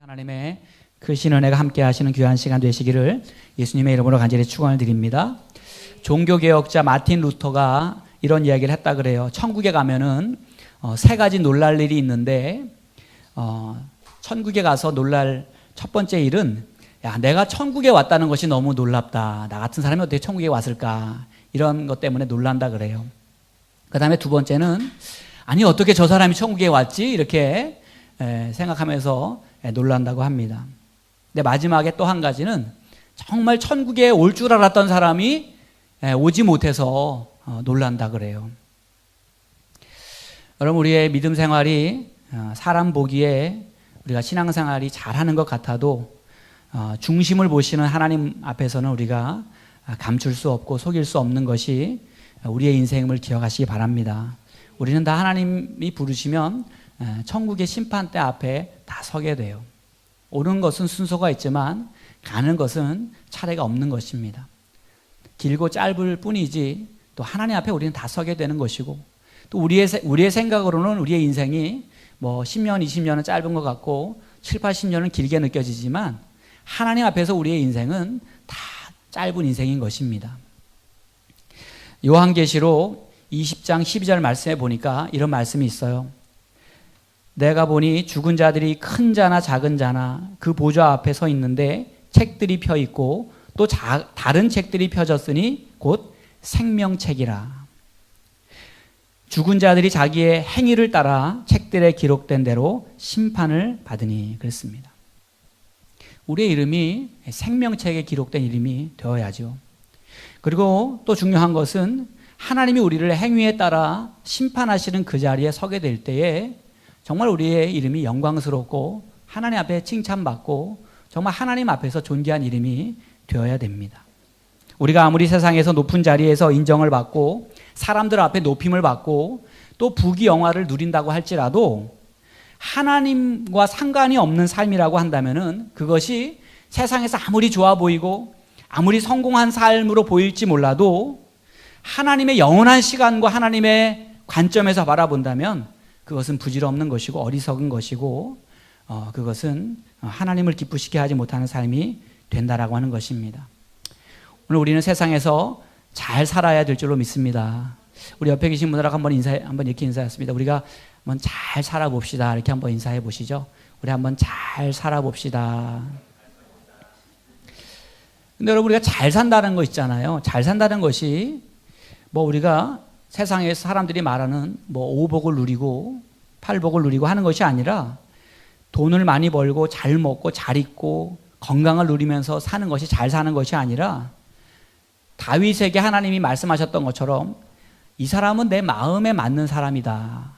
하나님의 크신 은혜가 함께 하시는 귀한 시간 되시기를 예수님의 이름으로 간절히 축원을 드립니다. 종교개혁자 마틴 루터가 이런 이야기를 했다 그래요. 천국에 가면은 세 가지 놀랄 일이 있는데 천국에 가서 놀랄 첫 번째 일은 내가 천국에 왔다는 것이 너무 놀랍다. 나 같은 사람이 어떻게 천국에 왔을까? 이런 것 때문에 놀란다 그래요. 그 다음에 두 번째는 아니 어떻게 저 사람이 천국에 왔지? 이렇게 생각하면서 놀란다고 합니다. 근데 마지막에 또 한 가지는 정말 천국에 올 줄 알았던 사람이 오지 못해서 놀란다 그래요. 여러분, 우리의 믿음 생활이 사람 보기에 우리가 신앙생활이 잘하는 것 같아도 중심을 보시는 하나님 앞에서는 우리가 감출 수 없고 속일 수 없는 것이 우리의 인생을 기억하시기 바랍니다. 우리는 다 하나님이 부르시면 천국의 심판대 앞에 다 서게 돼요. 오는 것은 순서가 있지만 가는 것은 차례가 없는 것입니다. 길고 짧을 뿐이지 또 하나님 앞에 우리는 다 서게 되는 것이고, 또 우리의 생각으로는 우리의 인생이 뭐 10년, 20년은 짧은 것 같고 7, 80년은 길게 느껴지지만 하나님 앞에서 우리의 인생은 다 짧은 인생인 것입니다. 요한계시록 20장 12절 말씀에 보니까 이런 말씀이 있어요. 내가 보니 죽은 자들이 큰 자나 작은 자나 그 보좌 앞에 서 있는데 책들이 펴 있고 또 다른 책들이 펴졌으니 곧 생명책이라. 죽은 자들이 자기의 행위를 따라 책들에 기록된 대로 심판을 받으니 그랬습니다. 우리의 이름이 생명책에 기록된 이름이 되어야죠. 그리고 또 중요한 것은 하나님이 우리를 행위에 따라 심판하시는 그 자리에 서게 될 때에 정말 우리의 이름이 영광스럽고 하나님 앞에 칭찬받고 정말 하나님 앞에서 존귀한 이름이 되어야 됩니다. 우리가 아무리 세상에서 높은 자리에서 인정을 받고 사람들 앞에 높임을 받고 또 부귀영화를 누린다고 할지라도 하나님과 상관이 없는 삶이라고 한다면은 그것이 세상에서 아무리 좋아 보이고 아무리 성공한 삶으로 보일지 몰라도 하나님의 영원한 시간과 하나님의 관점에서 바라본다면 그것은 부질없는 것이고 어리석은 것이고 그것은 하나님을 기쁘시게 하지 못하는 삶이 된다라고 하는 것입니다. 오늘 우리는 세상에서 잘 살아야 될 줄로 믿습니다. 우리 옆에 계신 분들하고 한번 이렇게 인사했습니다. 우리가 한번 잘 살아봅시다. 이렇게 한번 인사해 보시죠. 우리 한번 잘 살아봅시다. 근데 여러분, 우리가 잘 산다는 거 있잖아요. 잘 산다는 것이 뭐 우리가 세상에 사람들이 말하는 뭐 오복을 누리고 팔복을 누리고 하는 것이 아니라 돈을 많이 벌고 잘 먹고 잘 입고 건강을 누리면서 사는 것이 잘 사는 것이 아니라 다윗에게 하나님이 말씀하셨던 것처럼 이 사람은 내 마음에 맞는 사람이다.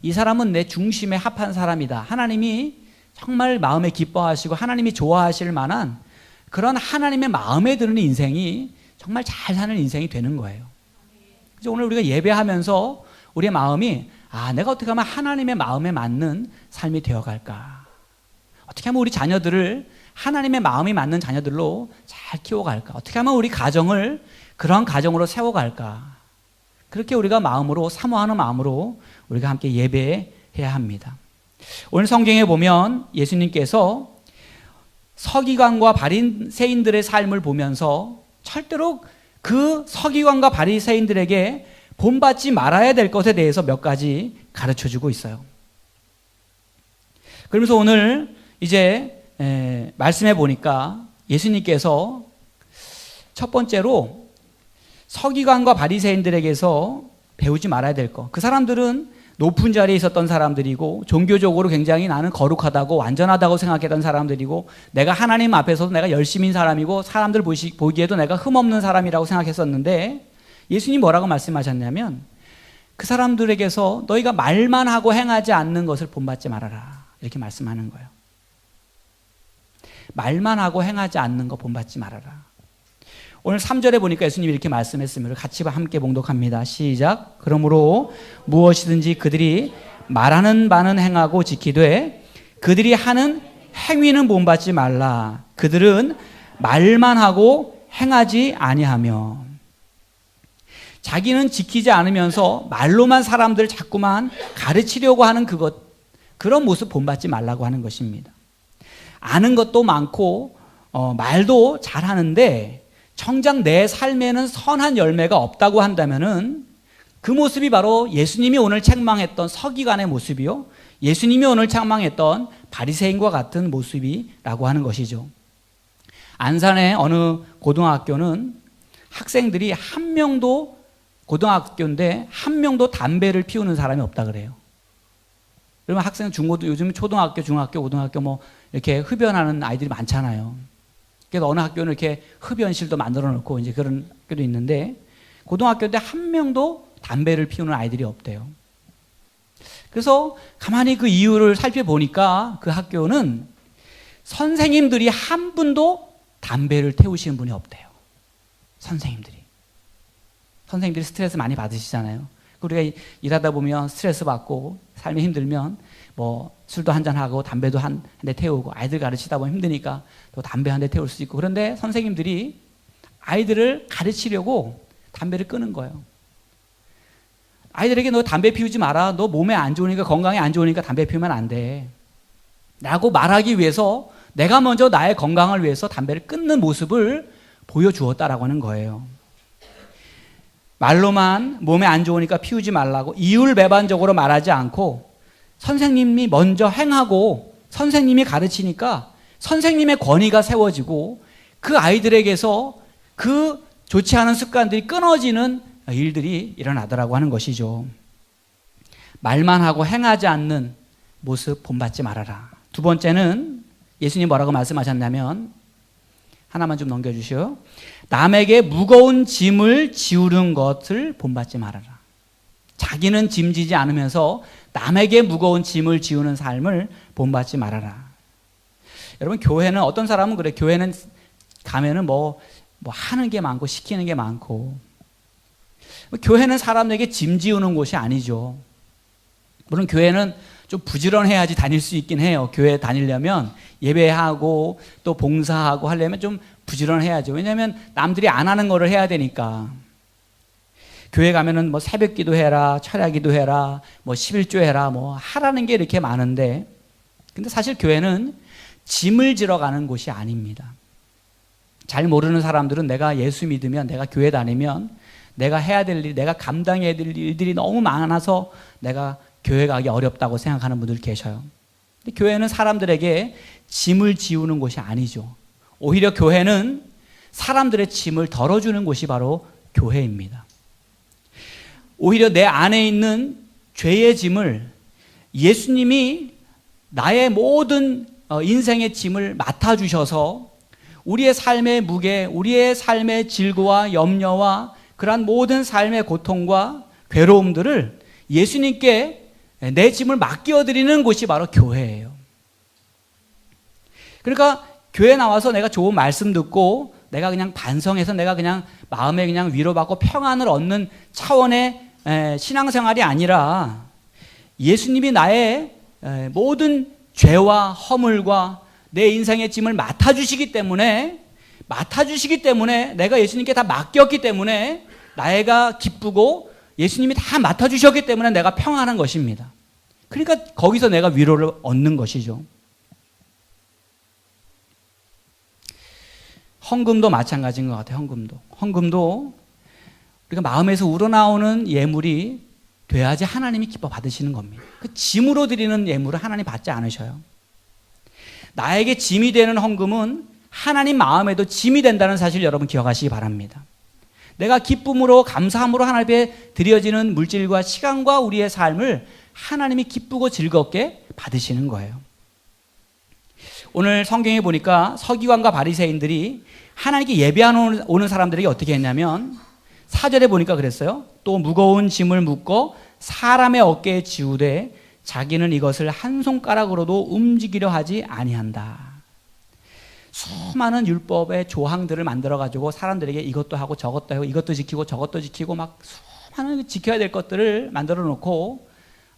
이 사람은 내 중심에 합한 사람이다. 하나님이 정말 마음에 기뻐하시고 하나님이 좋아하실 만한 그런 하나님의 마음에 드는 인생이 정말 잘 사는 인생이 되는 거예요. 그래서 오늘 우리가 예배하면서 우리의 마음이 내가 어떻게 하면 하나님의 마음에 맞는 삶이 되어갈까? 어떻게 하면 우리 자녀들을 하나님의 마음이 맞는 자녀들로 잘 키워갈까? 어떻게 하면 우리 가정을 그런 가정으로 세워갈까? 그렇게 우리가 마음으로 사모하는 마음으로 우리가 함께 예배해야 합니다. 오늘 성경에 보면 예수님께서 서기관과 바리새인들의 삶을 보면서 절대로 그 서기관과 바리새인들에게 본받지 말아야 될 것에 대해서 몇 가지 가르쳐주고 있어요. 그러면서 오늘 이제 말씀해 보니까 예수님께서 첫 번째로 서기관과 바리새인들에게서 배우지 말아야 될 것. 그 사람들은 높은 자리에 있었던 사람들이고 종교적으로 굉장히 나는 거룩하다고 완전하다고 생각했던 사람들이고 내가 하나님 앞에서도 내가 열심인 사람이고 사람들 보기에도 내가 흠없는 사람이라고 생각했었는데 예수님이 뭐라고 말씀하셨냐면 그 사람들에게서 너희가 말만 하고 행하지 않는 것을 본받지 말아라. 이렇게 말씀하는 거예요. 말만 하고 행하지 않는 거 본받지 말아라. 오늘 3절에 보니까 예수님이 이렇게 말씀했습니다. 같이 함께 봉독합니다. 시작. 그러므로 무엇이든지 그들이 말하는 바는 행하고 지키되 그들이 하는 행위는 본받지 말라. 그들은 말만 하고 행하지 아니하며. 자기는 지키지 않으면서 말로만 사람들 자꾸만 가르치려고 하는 그런 모습 본받지 말라고 하는 것입니다. 아는 것도 많고 말도 잘하는데 정작 내 삶에는 선한 열매가 없다고 한다면은 그 모습이 바로 예수님이 오늘 책망했던 서기관의 모습이요, 예수님이 오늘 책망했던 바리새인과 같은 모습이라고 하는 것이죠. 안산의 어느 고등학교는 학생들이 한 명도, 고등학교인데 한 명도 담배를 피우는 사람이 없다 그래요. 그러면 학생 중고등, 요즘 초등학교, 중학교, 고등학교 뭐 이렇게 흡연하는 아이들이 많잖아요. 그래서 어느 학교는 이렇게 흡연실도 만들어 놓고 이제 그런 학교도 있는데, 고등학교 때 한 명도 담배를 피우는 아이들이 없대요. 그래서 가만히 그 이유를 살펴보니까 그 학교는 선생님들이 한 분도 담배를 태우시는 분이 없대요. 선생님들이 스트레스 많이 받으시잖아요. 우리가 일하다 보면 스트레스 받고 삶이 힘들면 뭐 술도 한잔하고 담배도 한 대 태우고, 아이들 가르치다 보면 힘드니까 또 담배 한 대 태울 수 있고, 그런데 선생님들이 아이들을 가르치려고 담배를 끄는 거예요. 아이들에게 너 담배 피우지 마라, 너 몸에 안 좋으니까, 건강에 안 좋으니까 담배 피우면 안 돼 라고 말하기 위해서 내가 먼저 나의 건강을 위해서 담배를 끊는 모습을 보여주었다라고 하는 거예요. 말로만 몸에 안 좋으니까 피우지 말라고 이율배반적으로 말하지 않고, 선생님이 먼저 행하고 선생님이 가르치니까 선생님의 권위가 세워지고 그 아이들에게서 그 좋지 않은 습관들이 끊어지는 일들이 일어나더라고 하는 것이죠. 말만 하고 행하지 않는 모습 본받지 말아라. 두 번째는 예수님 뭐라고 말씀하셨냐면, 하나만 좀 넘겨주시오. 남에게 무거운 짐을 지우는 것을 본받지 말아라. 자기는 짐지지 않으면서 남에게 무거운 짐을 지우는 삶을 본받지 말아라. 여러분, 교회는, 어떤 사람은 그래, 교회는 가면은 뭐 하는 게 많고 시키는 게 많고, 교회는 사람에게 짐 지우는 곳이 아니죠. 물론 교회는 좀 부지런해야지 다닐 수 있긴 해요. 교회 다니려면 예배하고 또 봉사하고 하려면 좀 부지런해야죠. 왜냐하면 남들이 안 하는 거를 해야 되니까. 교회 가면은 뭐 새벽 기도해라, 철야 기도해라, 뭐 11조 해라, 뭐 하라는 게 이렇게 많은데, 근데 사실 교회는 짐을 지러 가는 곳이 아닙니다. 잘 모르는 사람들은 내가 예수 믿으면, 내가 교회 다니면 내가 해야 될 일, 내가 감당해야 될 일들이 너무 많아서 내가 교회 가기 어렵다고 생각하는 분들 계셔요. 근데 교회는 사람들에게 짐을 지우는 곳이 아니죠. 오히려 교회는 사람들의 짐을 덜어주는 곳이 바로 교회입니다. 오히려 내 안에 있는 죄의 짐을 예수님이 나의 모든 인생의 짐을 맡아주셔서 우리의 삶의 무게, 우리의 삶의 질고와 염려와 그러한 모든 삶의 고통과 괴로움들을 예수님께 내 짐을 맡겨드리는 곳이 바로 교회예요. 그러니까 교회 나와서 내가 좋은 말씀 듣고 내가 그냥 반성해서 내가 그냥 마음에 그냥 위로받고 평안을 얻는 차원의 신앙생활이 아니라, 예수님이 나의 모든 죄와 허물과 내 인생의 짐을 맡아주시기 때문에 내가 예수님께 다 맡겼기 때문에 나이가 기쁘고 예수님이 다 맡아주셨기 때문에 내가 평안한 것입니다. 그러니까 거기서 내가 위로를 얻는 것이죠. 헌금도 마찬가지인 것 같아요. 헌금도 우리가 마음에서 우러나오는 예물이 돼야지 하나님이 기뻐 받으시는 겁니다. 그 짐으로 드리는 예물을 하나님 받지 않으셔요. 나에게 짐이 되는 헌금은 하나님 마음에도 짐이 된다는 사실 여러분 기억하시기 바랍니다. 내가 기쁨으로 감사함으로 하나님 앞에 드려지는 물질과 시간과 우리의 삶을 하나님이 기쁘고 즐겁게 받으시는 거예요. 오늘 성경에 보니까 서기관과 바리새인들이 하나님께 예배하러 오는 사람들에게 어떻게 했냐면, 4절에 보니까 그랬어요. 또 무거운 짐을 묶어 사람의 어깨에 지우되 자기는 이것을 한 손가락으로도 움직이려 하지 아니한다. 수많은 율법의 조항들을 만들어가지고 사람들에게 이것도 하고 저것도 하고 이것도 지키고 저것도 지키고 막 수많은 지켜야 될 것들을 만들어 놓고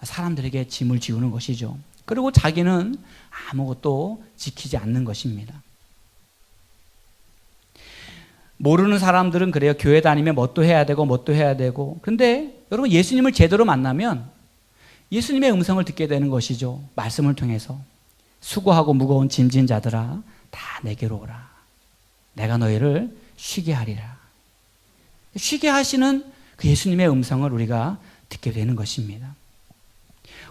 사람들에게 짐을 지우는 것이죠. 그리고 자기는 아무것도 지키지 않는 것입니다. 모르는 사람들은 그래요. 교회 다니면 뭣도 해야 되고 뭣도 해야 되고. 그런데 여러분, 예수님을 제대로 만나면 예수님의 음성을 듣게 되는 것이죠. 말씀을 통해서. 수고하고 무거운 짐진 자들아 다 내게로 오라. 내가 너희를 쉬게 하리라. 쉬게 하시는 그 예수님의 음성을 우리가 듣게 되는 것입니다.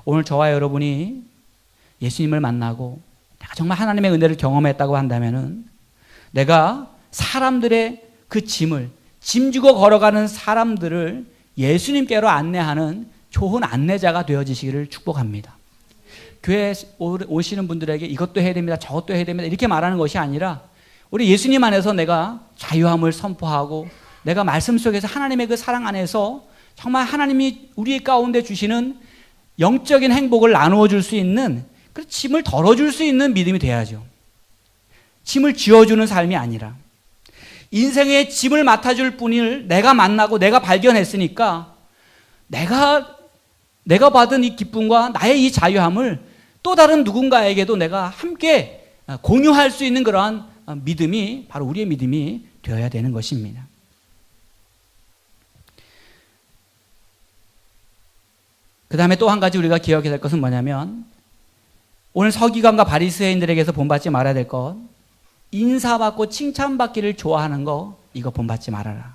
오늘 저와 여러분이 예수님을 만나고 내가 정말 하나님의 은혜를 경험했다고 한다면은 내가 사람들의 그 짐을 짐지고 걸어가는 사람들을 예수님께로 안내하는 좋은 안내자가 되어지시기를 축복합니다. 교회에 오시는 분들에게 이것도 해야 됩니다, 저것도 해야 됩니다 이렇게 말하는 것이 아니라 우리 예수님 안에서 내가 자유함을 선포하고 내가 말씀 속에서 하나님의 그 사랑 안에서 정말 하나님이 우리 가운데 주시는 영적인 행복을 나누어 줄 수 있는 그 짐을 덜어줄 수 있는 믿음이 돼야죠. 짐을 지어주는 삶이 아니라 인생의 짐을 맡아줄 분을 내가 만나고 내가 발견했으니까 내가 받은 이 기쁨과 나의 이 자유함을 또 다른 누군가에게도 내가 함께 공유할 수 있는 그러한 믿음이 바로 우리의 믿음이 되어야 되는 것입니다. 그 다음에 또 한 가지 우리가 기억해야 될 것은 뭐냐면 오늘 서기관과 바리새인들에게서 본받지 말아야 될 것, 인사받고 칭찬받기를 좋아하는 거 이거 본받지 말아라.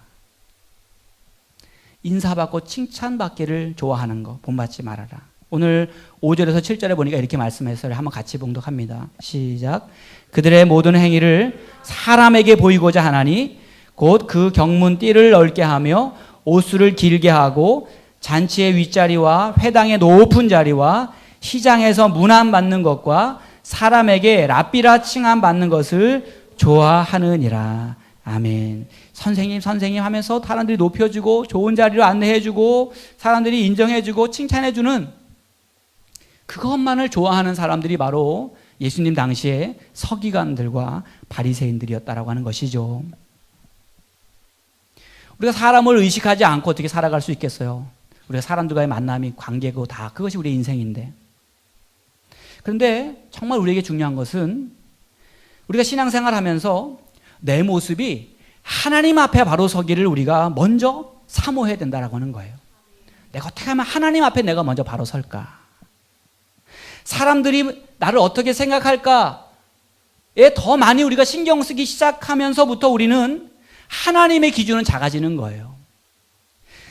인사받고 칭찬받기를 좋아하는 거 본받지 말아라. 오늘 5절에서 7절에 보니까 이렇게 말씀했어요. 한번 같이 봉독합니다. 시작. 그들의 모든 행위를 사람에게 보이고자 하나니 곧 그 경문 띠를 넓게 하며 옷수를 길게 하고 잔치의 윗자리와 회당의 높은 자리와 시장에서 문안 받는 것과 사람에게 랍비라 칭함 받는 것을 좋아하느니라. 아멘. 선생님 하면서 사람들이 높여주고 좋은 자리로 안내해주고 사람들이 인정해주고 칭찬해주는 그것만을 좋아하는 사람들이 바로 예수님 당시에 서기관들과 바리새인들이었다라고 하는 것이죠. 우리가 사람을 의식하지 않고 어떻게 살아갈 수 있겠어요? 우리가 사람들과의 만남이 관계고 다 그것이 우리의 인생인데. 그런데 정말 우리에게 중요한 것은 우리가 신앙생활 하면서 내 모습이 하나님 앞에 바로 서기를 우리가 먼저 사모해야 된다라고 하는 거예요. 내가 어떻게 하면 하나님 앞에 내가 먼저 바로 설까? 사람들이 나를 어떻게 생각할까에 더 많이 우리가 신경 쓰기 시작하면서부터 우리는 하나님의 기준은 작아지는 거예요.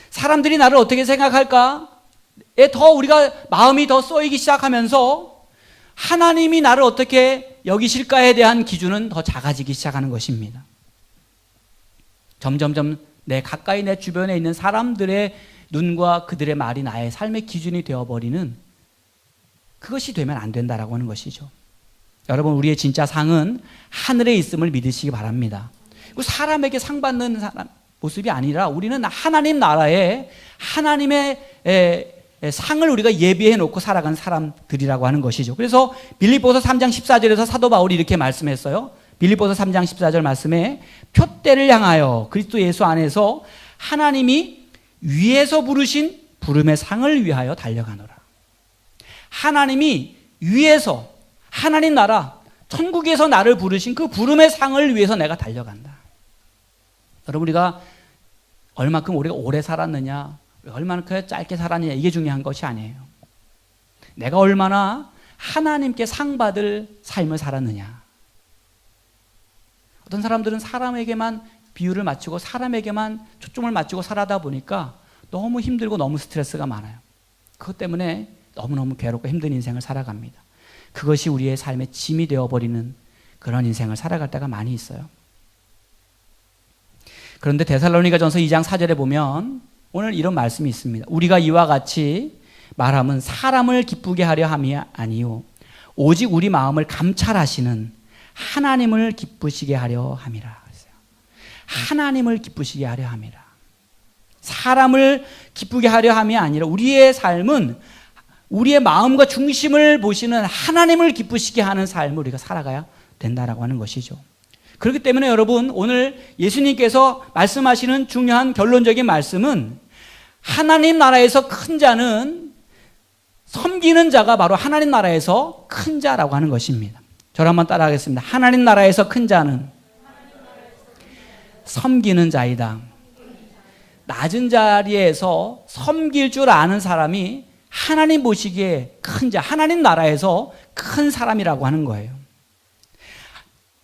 사람들이 나를 어떻게 생각할까에 더 우리가 마음이 더 쏘이기 시작하면서 하나님이 나를 어떻게 여기실까에 대한 기준은 더 작아지기 시작하는 것입니다. 점점점 내 가까이 내 주변에 있는 사람들의 눈과 그들의 말이 나의 삶의 기준이 되어버리는 그것이 되면 안 된다라고 하는 것이죠. 여러분, 우리의 진짜 상은 하늘에 있음을 믿으시기 바랍니다. 사람에게 상 받는 모습이 아니라 우리는 하나님 나라에 하나님의 상을 우리가 예비해 놓고 살아가는 사람들이라고 하는 것이죠. 그래서 빌립보서 3장 14절에서 사도 바울이 이렇게 말씀했어요. 빌립보서 3장 14절 말씀에 표대를 향하여 그리스도 예수 안에서 하나님이 위에서 부르신 부름의 상을 위하여 달려가노라. 하나님이 위에서 하나님 나라 천국에서 나를 부르신 그 부름의 상을 위해서 내가 달려간다. 여러분, 우리가 얼마큼 우리가 오래 살았느냐, 얼마나 짧게 살았느냐 이게 중요한 것이 아니에요. 내가 얼마나 하나님께 상 받을 삶을 살았느냐. 어떤 사람들은 사람에게만 비유를 맞추고 사람에게만 초점을 맞추고 살아다 보니까 너무 힘들고 너무 스트레스가 많아요. 그것 때문에 너무너무 괴롭고 힘든 인생을 살아갑니다. 그것이 우리의 삶의 짐이 되어버리는 그런 인생을 살아갈 때가 많이 있어요. 그런데 데살로니가전서 2장 4절에 보면 오늘 이런 말씀이 있습니다. 우리가 이와 같이 말함은 사람을 기쁘게 하려 함이 아니요 오직 우리 마음을 감찰하시는 하나님을 기쁘시게 하려 함이라. 하나님을 기쁘시게 하려 함이라. 사람을 기쁘게 하려 함이 아니라 우리의 삶은 우리의 마음과 중심을 보시는 하나님을 기쁘시게 하는 삶을 우리가 살아가야 된다라고 하는 것이죠. 그렇기 때문에 여러분, 오늘 예수님께서 말씀하시는 중요한 결론적인 말씀은 하나님 나라에서 큰 자는 섬기는 자가 바로 하나님 나라에서 큰 자라고 하는 것입니다. 저를 한번 따라하겠습니다. 하나님 나라에서 큰 자는 섬기는 자이다. 낮은 자리에서 섬길 줄 아는 사람이 하나님 보시기에 큰 자, 하나님 나라에서 큰 사람이라고 하는 거예요.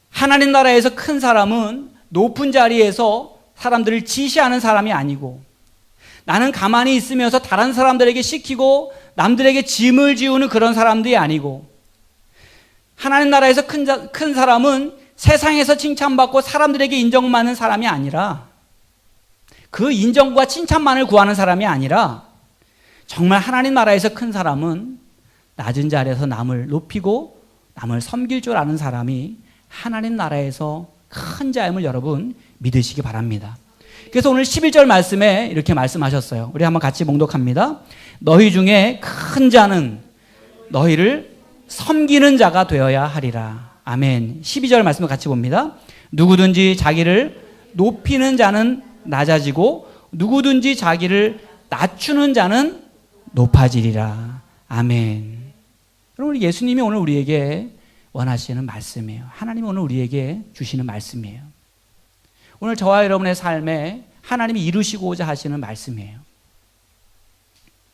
하나님 나라에서 큰 사람은 높은 자리에서 사람들을 지시하는 사람이 아니고, 나는 가만히 있으면서 다른 사람들에게 시키고 남들에게 짐을 지우는 그런 사람들이 아니고, 하나님 나라에서 큰 사람은 세상에서 칭찬받고 사람들에게 인정받는 사람이 아니라, 그 인정과 칭찬만을 구하는 사람이 아니라, 정말 하나님 나라에서 큰 사람은 낮은 자리에서 남을 높이고 남을 섬길 줄 아는 사람이 하나님 나라에서 큰 자임을 여러분 믿으시기 바랍니다. 그래서 오늘 11절 말씀에 이렇게 말씀하셨어요. 우리 한번 같이 봉독합니다. 너희 중에 큰 자는 너희를 섬기는 자가 되어야 하리라. 아멘. 12절 말씀을 같이 봅니다. 누구든지 자기를 높이는 자는 낮아지고 누구든지 자기를 낮추는 자는 높아지리라. 아멘. 여러분, 예수님이 오늘 우리에게 원하시는 말씀이에요. 하나님이 오늘 우리에게 주시는 말씀이에요. 오늘 저와 여러분의 삶에 하나님이 이루시고자 하시는 말씀이에요.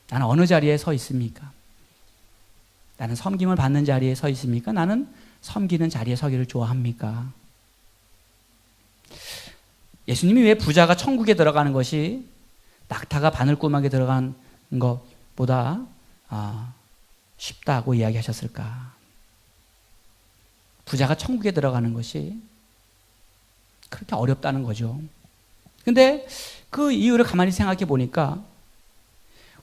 나는 어느 자리에 서 있습니까? 나는 섬김을 받는 자리에 서 있습니까? 나는 섬기는 자리에 서기를 좋아합니까? 예수님이 왜 부자가 천국에 들어가는 것이 낙타가 바늘구멍에 들어간 것보다 쉽다고 이야기하셨을까? 부자가 천국에 들어가는 것이 그렇게 어렵다는 거죠. 근데 그 이유를 가만히 생각해 보니까,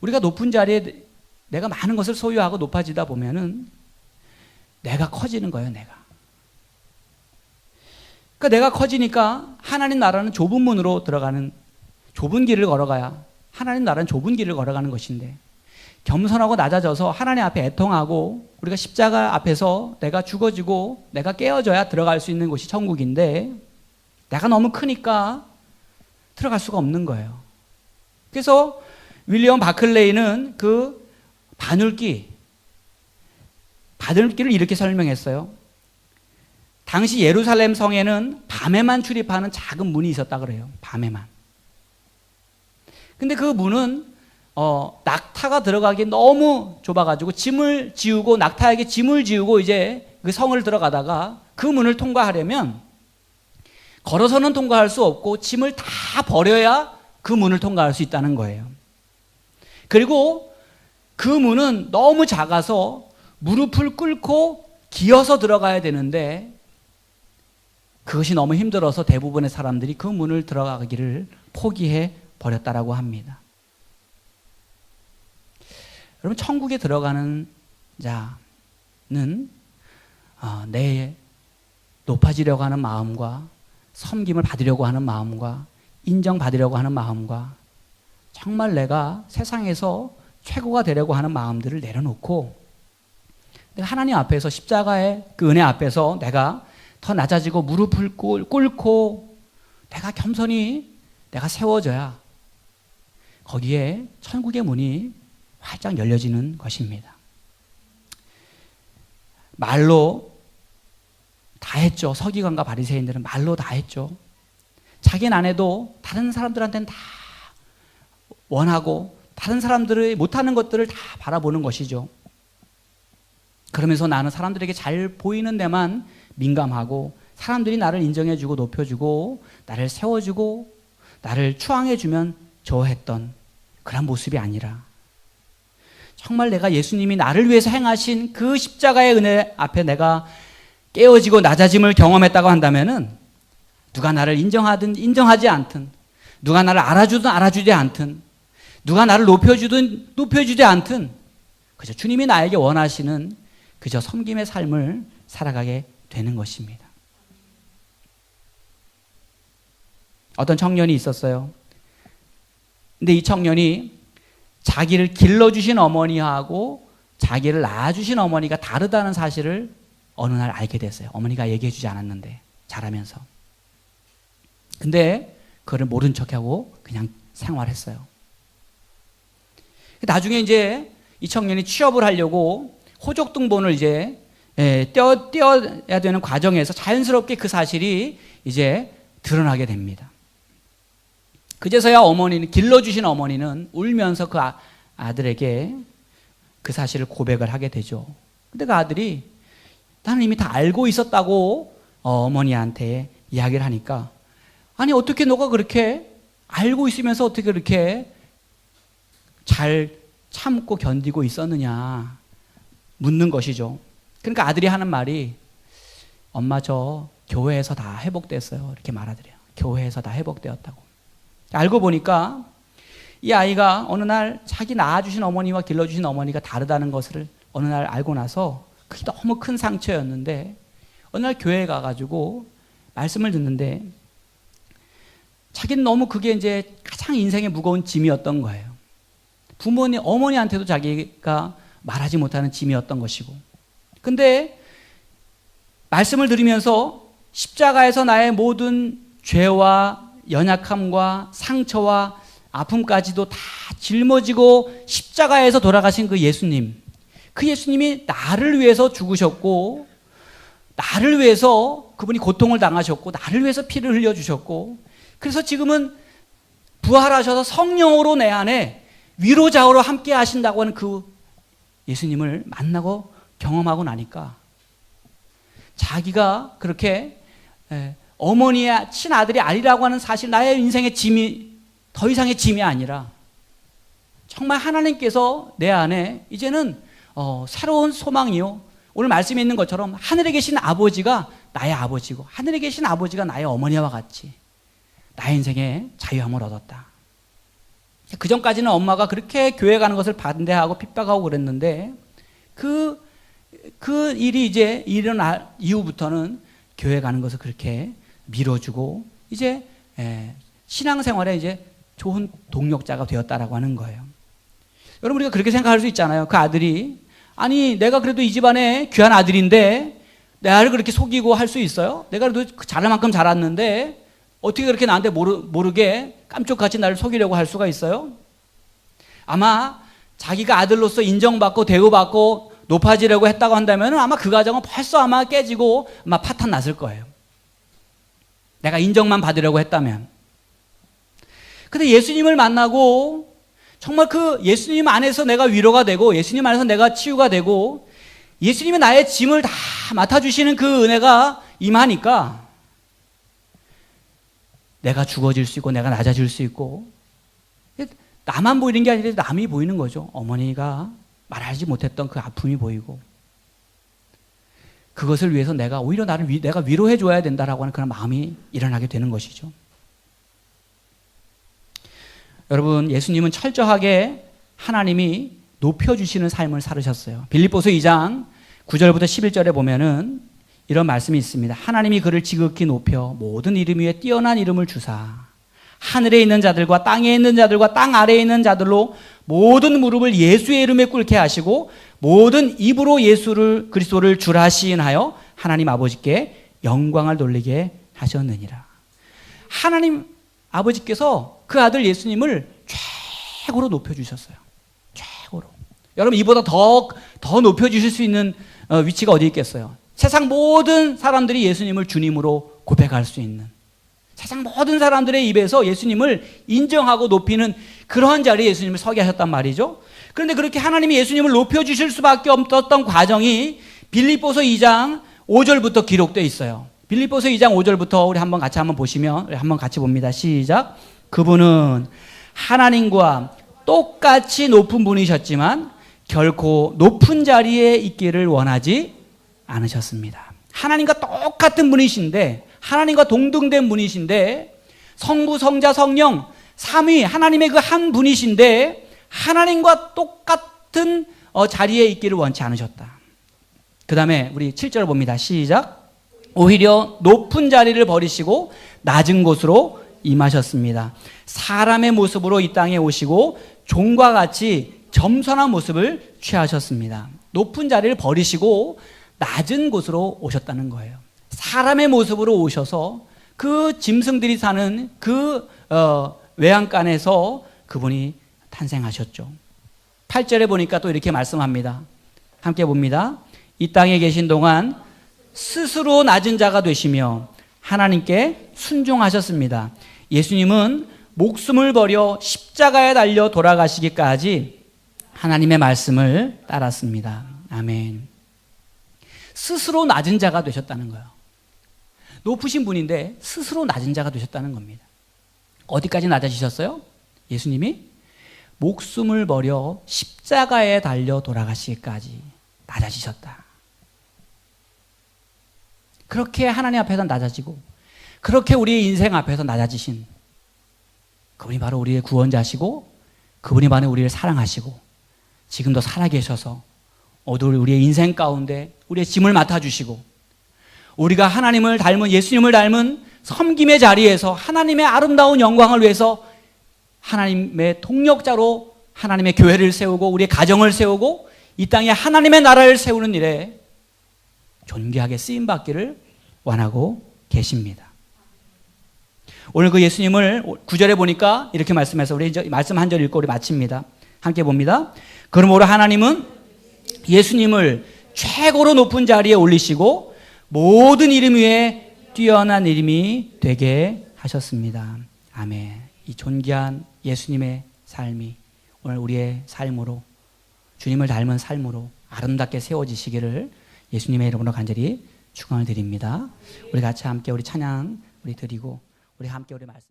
우리가 높은 자리에 내가 많은 것을 소유하고 높아지다 보면은 내가 커지는 거예요, 내가. 그러니까 내가 커지니까 하나님 나라는 좁은 문으로 들어가는, 좁은 길을 걸어가야, 하나님 나라는 좁은 길을 걸어가는 것인데, 겸손하고 낮아져서 하나님 앞에 애통하고 우리가 십자가 앞에서 내가 죽어지고 내가 깨어져야 들어갈 수 있는 곳이 천국인데, 내가 너무 크니까 들어갈 수가 없는 거예요. 그래서 윌리엄 바클레이는 그 바늘길을 이렇게 설명했어요. 당시 예루살렘 성에는 밤에만 출입하는 작은 문이 있었다 그래요. 밤에만. 근데 그 문은 낙타가 들어가기 너무 좁아가지고 짐을 지우고, 낙타에게 짐을 지우고 이제 그 성을 들어가다가 그 문을 통과하려면 걸어서는 통과할 수 없고 짐을 다 버려야 그 문을 통과할 수 있다는 거예요. 그리고 그 문은 너무 작아서 무릎을 꿇고 기어서 들어가야 되는데, 그것이 너무 힘들어서 대부분의 사람들이 그 문을 들어가기를 포기해 버렸다라고 합니다. 여러분, 천국에 들어가는 자는 내 높아지려고 하는 마음과 섬김을 받으려고 하는 마음과 인정받으려고 하는 마음과 정말 내가 세상에서 최고가 되려고 하는 마음들을 내려놓고, 내가 하나님 앞에서 십자가의 그 은혜 앞에서 내가 더 낮아지고 무릎을 꿇고 내가 겸손히 내가 세워져야 거기에 천국의 문이 활짝 열려지는 것입니다. 말로 다 했죠. 서기관과 바리새인들은 말로 다 했죠. 자기는 안 해도 다른 사람들한테는 다 원하고 다른 사람들이 못하는 것들을 다 바라보는 것이죠. 그러면서 나는 사람들에게 잘 보이는 데만 민감하고, 사람들이 나를 인정해주고 높여주고 나를 세워주고 나를 추앙해주면 좋아했던 그런 모습이 아니라, 정말 내가 예수님이 나를 위해서 행하신 그 십자가의 은혜 앞에 내가 깨어지고 낮아짐을 경험했다고 한다면은, 누가 나를 인정하든 인정하지 않든, 누가 나를 알아주든 알아주지 않든, 누가 나를 높여주든 높여주지 않든, 그저 주님이 나에게 원하시는 그저 섬김의 삶을 살아가게 되는 것입니다. 어떤 청년이 있었어요. 근데 이 청년이 자기를 길러주신 어머니하고 자기를 낳아주신 어머니가 다르다는 사실을 어느 날 알게 됐어요. 어머니가 얘기해주지 않았는데, 자라면서. 근데 그걸 모른 척하고 그냥 생활했어요. 나중에 이제 이 청년이 취업을 하려고 호적등본을 이제 떼어야 되는 과정에서 자연스럽게 그 사실이 이제 드러나게 됩니다. 그제서야 어머니는, 길러주신 어머니는 울면서 그 아들에게 그 사실을 고백을 하게 되죠. 근데 그 아들이 나는 이미 다 알고 있었다고 어머니한테 이야기를 하니까, 아니 어떻게 너가 그렇게 알고 있으면서 어떻게 그렇게 잘 참고 견디고 있었느냐 묻는 것이죠. 그러니까 아들이 하는 말이, 엄마 저 교회에서 다 회복됐어요, 이렇게 말하더래요. 교회에서 다 회복되었다고. 알고 보니까 이 아이가 어느 날 자기 낳아주신 어머니와 길러주신 어머니가 다르다는 것을 어느 날 알고 나서, 그게 너무 큰 상처였는데 어느 날 교회에 가가지고 말씀을 듣는데, 자기는 너무 그게 이제 가장 인생의 무거운 짐이었던 거예요. 부모님, 어머니한테도 자기가 말하지 못하는 짐이었던 것이고, 근데 말씀을 들으면서 십자가에서 나의 모든 죄와 연약함과 상처와 아픔까지도 다 짊어지고 십자가에서 돌아가신 그 예수님, 그 예수님이 나를 위해서 죽으셨고, 나를 위해서 그분이 고통을 당하셨고, 나를 위해서 피를 흘려주셨고, 그래서 지금은 부활하셔서 성령으로 내 안에 위로자로 함께 하신다고 하는 그 예수님을 만나고 경험하고 나니까, 자기가 그렇게 어머니의 친아들이 아니라고 하는 사실, 나의 인생의 짐이 더 이상의 짐이 아니라 정말 하나님께서 내 안에 이제는 새로운 소망이요, 오늘 말씀에 있는 것처럼 하늘에 계신 아버지가 나의 아버지고 하늘에 계신 아버지가 나의 어머니와 같이 나의 인생에 자유함을 얻었다. 그 전까지는 엄마가 그렇게 교회 가는 것을 반대하고 핍박하고 그랬는데, 그 일이 이제 일어날 이후부터는 교회 가는 것을 그렇게 밀어주고, 이제 신앙생활에 이제 좋은 동력자가 되었다라고 하는 거예요. 여러분, 우리가 그렇게 생각할 수 있잖아요. 그 아들이, 아니 내가 그래도 이 집안의 귀한 아들인데 나를 그렇게 속이고 할 수 있어요? 내가 그래도 잘할 만큼 잘했는데 어떻게 그렇게 나한테 모르게 깜짝같이 나를 속이려고 할 수가 있어요? 아마 자기가 아들로서 인정받고 대우받고 높아지려고 했다고 한다면 아마 그 가정은 벌써 아마 깨지고 아마 파탄 났을 거예요. 내가 인정만 받으려고 했다면. 근데 예수님을 만나고 정말 그 예수님 안에서 내가 위로가 되고, 예수님 안에서 내가 치유가 되고, 예수님이 나의 짐을 다 맡아주시는 그 은혜가 임하니까 내가 죽어질 수 있고, 내가 낮아질 수 있고, 나만 보이는 게 아니라 남이 보이는 거죠. 어머니가 말하지 못했던 그 아픔이 보이고, 그것을 위해서 내가 오히려 내가 위로해 줘야 된다라고 하는 그런 마음이 일어나게 되는 것이죠. 여러분, 예수님은 철저하게 하나님이 높여주시는 삶을 살으셨어요. 빌립보서 2장 9절부터 11절에 보면은 이런 말씀이 있습니다. 하나님이 그를 지극히 높여 모든 이름 위에 뛰어난 이름을 주사 하늘에 있는 자들과 땅에 있는 자들과 땅 아래에 있는 자들로 모든 무릎을 예수의 이름에 꿇게 하시고 모든 입으로 예수를 그리스도를 주라 시인하여 하나님 아버지께 영광을 돌리게 하셨느니라. 하나님 아버지께서 그 아들 예수님을 최고로 높여주셨어요. 최고로. 여러분, 이보다 더 높여주실 수 있는 위치가 어디 있겠어요? 세상 모든 사람들이 예수님을 주님으로 고백할 수 있는, 세상 모든 사람들의 입에서 예수님을 인정하고 높이는 그러한 자리에 예수님을 서게 하셨단 말이죠. 그런데 그렇게 하나님이 예수님을 높여주실 수밖에 없었던 과정이 빌립보서 2장 5절부터 기록되어 있어요. 빌립보서 2장 5절부터 우리 한번 보시면, 한번 같이 봅니다. 시작. 그분은 하나님과 똑같이 높은 분이셨지만 결코 높은 자리에 있기를 원하지 않으셨습니다. 하나님과 똑같은 분이신데, 하나님과 동등된 분이신데, 성부, 성자, 성령 삼위 하나님의 그 한 분이신데 하나님과 똑같은 자리에 있기를 원치 않으셨다. 그 다음에 우리 7절 봅니다. 시작. 오히려 높은 자리를 버리시고 낮은 곳으로 임하셨습니다. 사람의 모습으로 이 땅에 오시고 종과 같이 겸손한 모습을 취하셨습니다. 높은 자리를 버리시고 낮은 곳으로 오셨다는 거예요. 사람의 모습으로 오셔서 그 짐승들이 사는 그 외양간에서 그분이 탄생하셨죠. 8절에 보니까 또 이렇게 말씀합니다. 함께 봅니다. 이 땅에 계신 동안 스스로 낮은 자가 되시며 하나님께 순종하셨습니다. 예수님은 목숨을 버려 십자가에 달려 돌아가시기까지 하나님의 말씀을 따랐습니다. 아멘. 스스로 낮은 자가 되셨다는 거예요. 높으신 분인데 스스로 낮은 자가 되셨다는 겁니다. 어디까지 낮아지셨어요? 예수님이 목숨을 버려 십자가에 달려 돌아가시기까지 낮아지셨다. 그렇게 하나님 앞에서 낮아지고 그렇게 우리의 인생 앞에서 낮아지신 그분이 바로 우리의 구원자시고 그분이 바로 우리를 사랑하시고 지금도 살아계셔서 어두운 우리의 인생 가운데 우리의 짐을 맡아주시고 우리가 하나님을 닮은 예수님을 닮은 섬김의 자리에서 하나님의 아름다운 영광을 위해서 하나님의 통역자로 하나님의 교회를 세우고 우리의 가정을 세우고 이 땅에 하나님의 나라를 세우는 일에 존귀하게 쓰임받기를 원하고 계십니다. 오늘 그 예수님을 9절에 보니까 이렇게 말씀해서 우리 말씀 한 절 읽고 우리 마칩니다. 함께 봅니다. 그러므로 하나님은 예수님을 최고로 높은 자리에 올리시고 모든 이름 위에 뛰어난 이름이 되게 하셨습니다. 아멘. 이 존귀한 예수님의 삶이 오늘 우리의 삶으로 주님을 닮은 삶으로 아름답게 세워지시기를 예수님의 이름으로 간절히 축원을 드립니다. 우리 같이 함께 우리 찬양 우리 드리고 우리 함께 우리 말씀